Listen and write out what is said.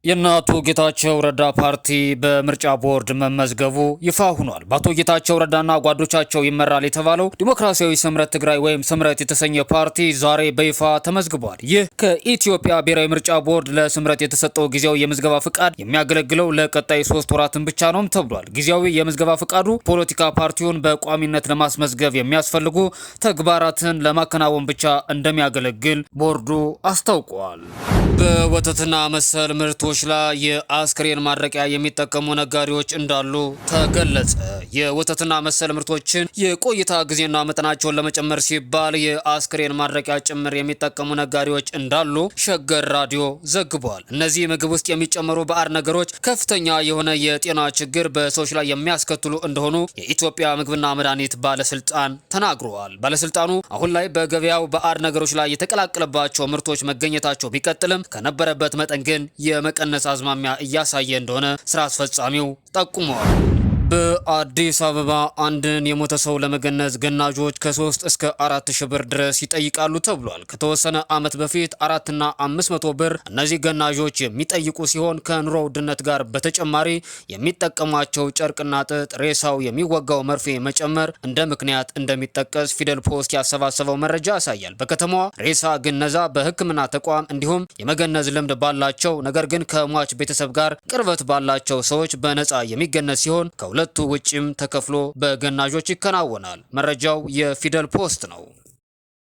የአቶ ጌታቸው ረዳ ፓርቲ በምርጫ ቦርድ መመዝገቡ ይፋ ሆኗል። በአቶ ጌታቸው ረዳና ጓዶቻቸው ይመራል የተባለው ዲሞክራሲያዊ ስምረት ትግራይ ወይም ስምረት የተሰኘ ፓርቲ ዛሬ በይፋ ተመዝግቧል። ይህ ከኢትዮጵያ ብሔራዊ ምርጫ ቦርድ ለስምረት የተሰጠው ጊዜያዊ የምዝገባ ፍቃድ የሚያገለግለው ለቀጣይ 3 ወራትን ብቻ ነው ተብሏል። ጊዜያዊ የምዝገባ ፍቃዱ ፖለቲካ ፓርቲውን በቋሚነት ለማስመዝገብ የሚያስፈልጉ ተግባራትን ለማከናወን ብቻ እንደሚያገለግል ቦርዱ አስታውቋል። በወተትና መሰል ምርቶች ላይ የአስክሬን ማድረቂያ የሚጠቀሙ ነጋዴዎች እንዳሉ ተገለጸ። የወተትና መሰል ምርቶችን የቆይታ ጊዜና መጠናቸውን ለመጨመር ሲባል የአስክሬን ማድረቂያ ጭምር የሚጠቀሙ ነጋዴዎች እንዳሉ ሸገር ራዲዮ ዘግቧል። እነዚህ ምግብ ውስጥ የሚጨመሩ ባዕድ ነገሮች ከፍተኛ የሆነ የጤና ችግር በሰዎች ላይ የሚያስከትሉ እንደሆኑ የኢትዮጵያ ምግብና መድኃኒት ባለስልጣን ተናግረዋል። ባለስልጣኑ አሁን ላይ በገበያው ባዕድ ነገሮች ላይ የተቀላቀለባቸው ምርቶች መገኘታቸው ቢቀጥልም ከነበረበት መጠን ግን የመቀነስ አዝማሚያ እያሳየ እንደሆነ ስራ አስፈጻሚው ጠቁመዋል። በአዲስ አበባ አንድን የሞተ ሰው ለመገነዝ ገናዦች ከ3 እስከ 4 ሺህ ብር ድረስ ይጠይቃሉ ተብሏል። ከተወሰነ ዓመት በፊት 4 እና 500 ብር እነዚህ ገናዦች የሚጠይቁ ሲሆን ከኑሮ ውድነት ጋር በተጨማሪ የሚጠቀሟቸው ጨርቅና ጥጥ፣ ሬሳው የሚወጋው መርፌ መጨመር እንደ ምክንያት እንደሚጠቀስ ፊደል ፖስት ያሰባሰበው መረጃ ያሳያል። በከተማዋ ሬሳ ግነዛ በሕክምና ተቋም እንዲሁም የመገነዝ ልምድ ባላቸው ነገር ግን ከሟች ቤተሰብ ጋር ቅርበት ባላቸው ሰዎች በነፃ የሚገነዝ ሲሆን ከሁለቱ ውጭም ተከፍሎ በገናዦች ይከናወናል። መረጃው የፊደል ፖስት ነው።